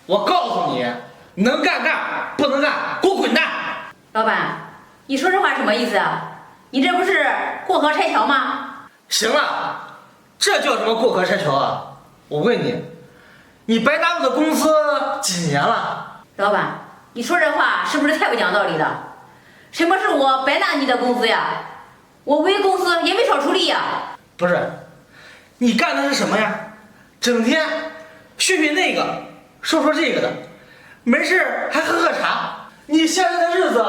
我告诉你，能干干，不能干给我滚蛋！老板，你说这话什么意思啊？你这不是过河拆桥吗？行了，这叫什么过河拆桥啊？我问你，你白拿我的工资几年了？老板，你说这话是不是太不讲道理了？什么是我白拿你的工资呀？我为公司也没少出力呀。不是，你干的是什么呀？整天训那个，说这个的，没事还喝茶。你现在的日子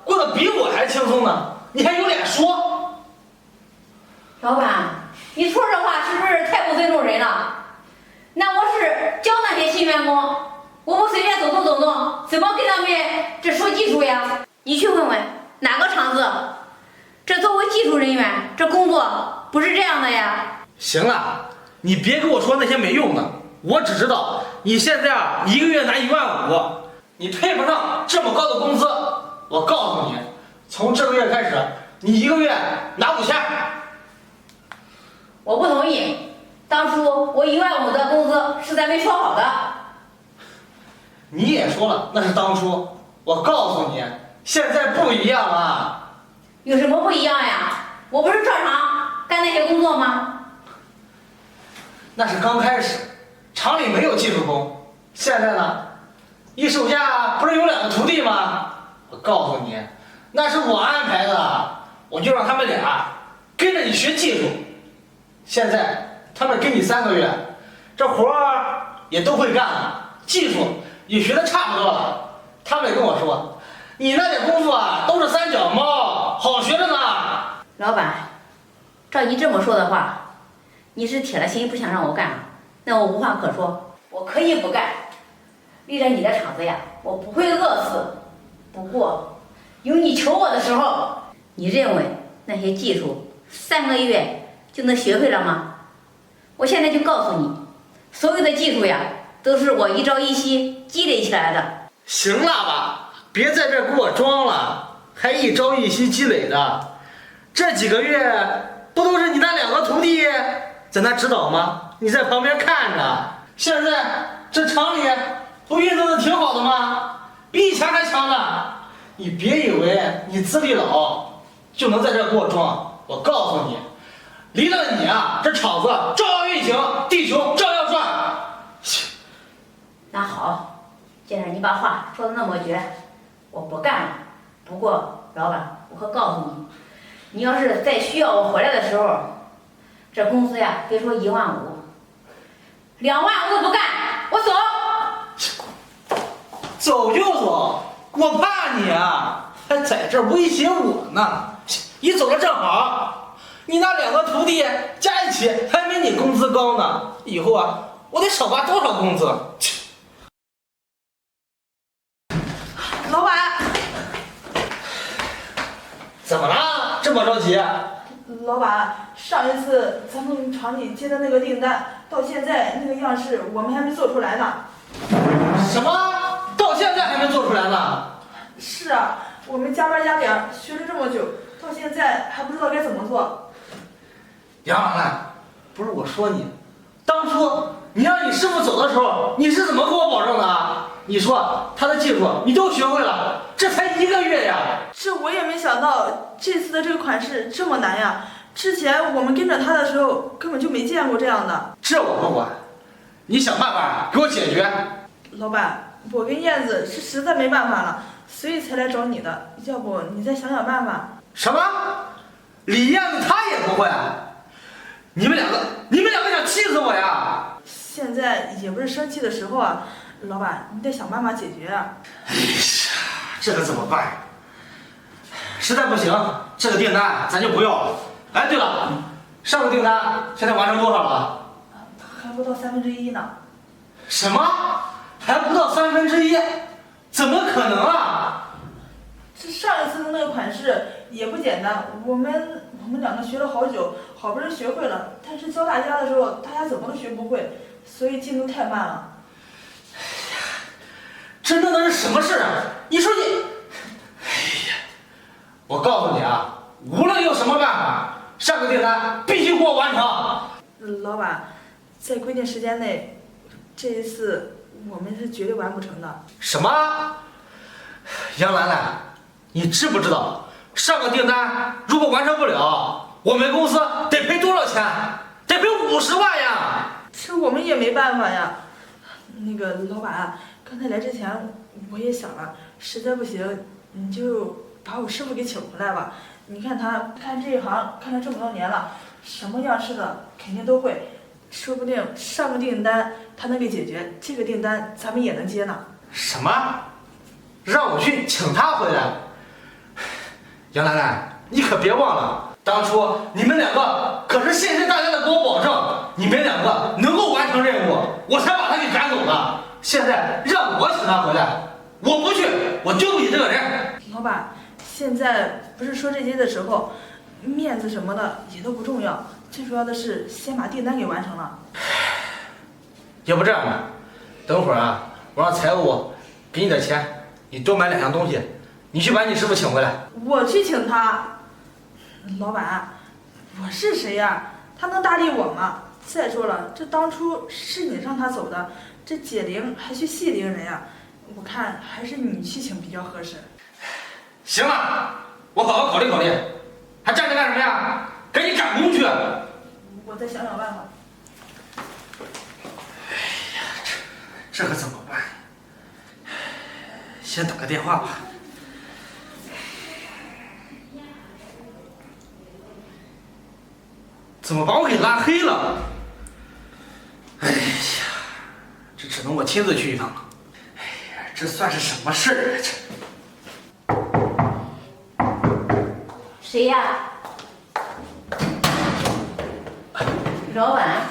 过得比我还轻松呢，你还有脸说？老板，你说这话是不是太不尊重人了？那我是教那些新员工，我不随便走动，怎么跟他们这说技术呀？你去问问哪个厂子，这作为技术人员，这工作不是这样的呀。行了，你别跟我说那些没用的，我只知道你现在一个月拿15000，你配不上这么高的工资。我告诉你，从这个月开始，你一个月拿5000。我不同意，当初我15000的工资是咱们说好的。你也说了那是当初，我告诉你，现在不一样了。有什么不一样呀？我不是照常干那些工作吗？那是刚开始，厂里没有技术工。现在呢，你手下不是有2个徒弟吗？我告诉你，那是我安排的，我就让他们俩跟着你学技术。现在他们跟你3个月，这活儿也都会干了，技术也学得差不多了。他们也跟我说，你那点工作啊都是三脚猫，好学着呢。老板，照你这么说的话，你是铁了心不想让我干啊？那我无话可说，我可以不干。立着你的厂子呀，我不会饿死。不过，有你求我的时候，你认为那些技术3个月就能学会了吗？我现在就告诉你，所有的技术呀，都是我一朝一夕积累起来的。行了吧，别在这给我装了，还一朝一夕积累的。这几个月不都是你那2个徒弟在那指导吗？你在旁边看着。现在这厂里不运作的挺好的吗？比以前还强呢。你别以为你资历老就能在这给我装。我告诉你，离了你啊，这厂子照样运行，地球照样转。那好，既然你把话说的那么绝，我不干了。不过老板，我可告诉你，你要是再需要我回来的时候，这工资呀，别说15000，25000我都不干，我走。走就走，我怕你啊，还在这威胁我呢。你走了正好，你那2个徒弟加一起还没你工资高呢。以后啊，我得少发多少工资？老板，怎么了？这么着急？老板，上一次咱们厂里接的那个订单，到现在那个样式我们还没做出来呢。什么？到现在还没做出来呢？是啊，我们加班加点学了这么久，到现在还不知道该怎么做。杨老汉，不是我说你，当初你让你师傅走的时候，你是怎么给我保证的啊？你说他的技术你都学会了，这才1个月呀！这我也没想到，这次的这个款式这么难呀！之前我们跟着他的时候，根本就没见过这样的。这我不管，你想办法给我解决。老板，我跟燕子是实在没办法了，所以才来找你的。要不你再想想办法。什么？李燕子她也不会？你们两个想气死我呀！现在也不是生气的时候啊，老板，你得想办法解决啊。哎呀，这可怎么办呀？实在不行，这个订单咱就不要了。哎，对了，上个订单现在完成多少了？还不到1/3呢。什么？还不到1/3？怎么可能啊？这上一次的那个款式也不简单，我们2个学了好久，好不容易学会了，但是教大家的时候，大家怎么都学不会，所以进度太慢了。哎呀，这弄的是什么事啊？你说你，哎呀，我告诉你啊，无论用什么办法，上个订单必须给我完成。老板，在规定时间内，这一次我们是绝对完不成的。什么？杨兰兰，你知不知道上个订单如果完成不了，我们公司得赔多少钱？得赔50万呀！这我们也没办法呀。那个老板，刚才来之前我也想了，实在不行你就把我师傅给请回来吧。你看他干这一行干了这么多年了，什么样式的肯定都会，说不定上个订单他能给解决，这个订单咱们也能接呢。什么？让我去请他回来？杨兰兰，你可别忘了，当初你们两个可是信誓旦旦的给我保证，你们两个能够完成任务，我才把他给赶走的。现在让我请他回来，我不去，我丢不起这个人。老板，现在不是说这些的时候，面子什么的也都不重要，最主要的是先把订单给完成了。要不这样吧，等会儿啊，我让财务给你点钱，你多买2样东西，你去把你师傅请回来。我去请他，老板，我是谁呀？他能搭理我吗？再说了，这当初是你让他走的，这解铃还需系铃人呀。我看还是你去请比较合适。行了，我好好考虑考虑，还站着干什么呀？赶紧赶工去！我再想想办法。这可怎么办？先打个电话吧。怎么把我给拉黑了？哎呀，这只能我亲自去一趟了。哎呀，这算是什么事儿啊？这谁呀？老板。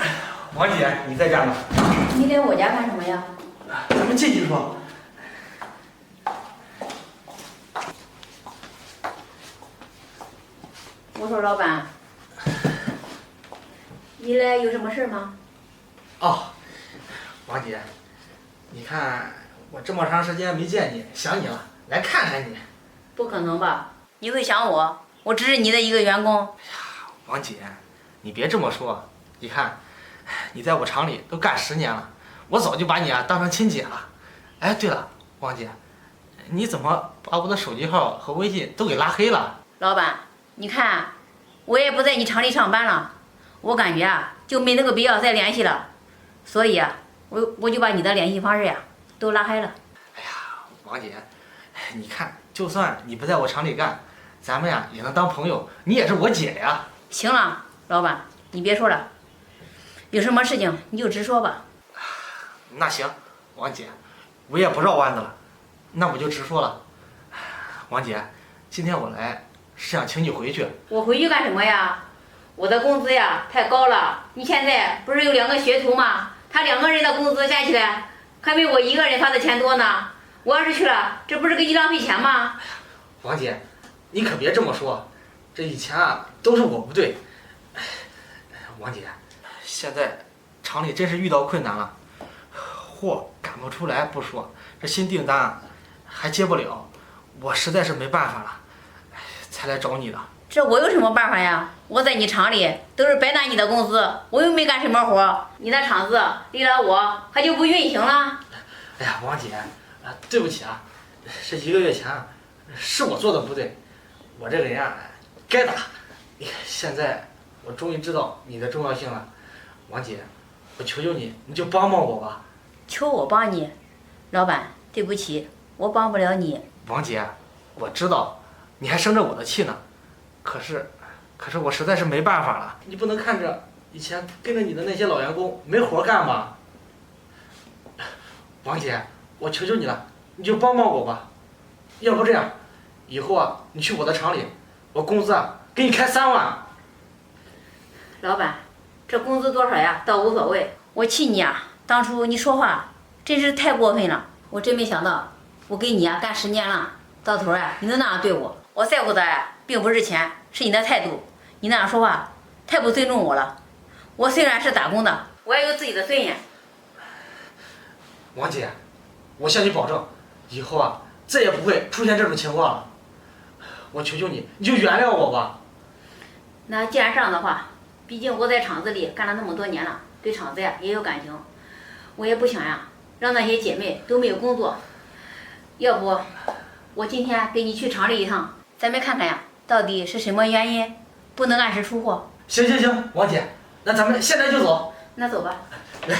王姐，你在家吗？你来我家干什么呀？咱们进去说。我说老板，你来有什么事吗？哦，王姐，你看我这么长时间没见你，想你了，来看看你。不可能吧？你会想我？我只是你的一个员工。王姐，你别这么说，你看，你在我厂里都干10年了，我早就把你当成亲姐了。哎，对了，王姐，你怎么把我的手机号和微信都给拉黑了？老板，你看，我也不在你厂里上班了，我感觉就没那个必要再联系了，所以我就把你的联系方式都拉黑了。哎呀，王姐，你看，就算你不在我厂里干，咱们也能当朋友，你也是我姐呀。行了，老板，你别说了，有什么事情你就直说吧。那行，王姐，我也不绕弯子了，那我就直说了。王姐，今天我来是想请你回去。我回去干什么呀？我的工资太高了，你现在不是有2个学徒吗？他2个人的工资加起来还没我一个人发的钱多呢。我要是去了，这不是给你浪费钱吗？王姐，你可别这么说，这以前都是我不对。王姐，现在厂里真是遇到困难了，货赶不出来不说，这新订单还接不了，我实在是没办法了，才来找你的。这我有什么办法呀？我在你厂里都是白拿你的工资，我又没干什么活，你的厂子离了我还就不运行了？哎呀，王姐，对不起这1个月前是我做的不对，我这个人该打。现在我终于知道你的重要性了，王姐，我求求你，你就帮帮我吧。求我帮你？老板，对不起，我帮不了你。王姐，我知道你还生着我的气呢，可是我实在是没办法了。你不能看着以前跟着你的那些老员工没活干吧？王姐，我求求你了，你就帮帮我吧。要不这样，以后你去我的厂里，我工资给你开3万。老板，这工资多少倒无所谓，我气你当初你说话真是太过分了，我真没想到，我给你干10年了，到头你能那样对我。我在乎的并不是钱，是你的态度。你那样说话太不尊重我了。我虽然是打工的，我也有自己的尊严。王姐，我向你保证，以后再也不会出现这种情况了。我求求你，你就原谅我吧。那既然这样的话，毕竟我在厂子里干了那么多年了，对厂子也有感情，我也不想让那些姐妹都没有工作。要不，我今天跟你去厂里一趟，咱们看看呀，到底是什么原因不能按时出货？行，王姐，那咱们现在就走。那走吧。来。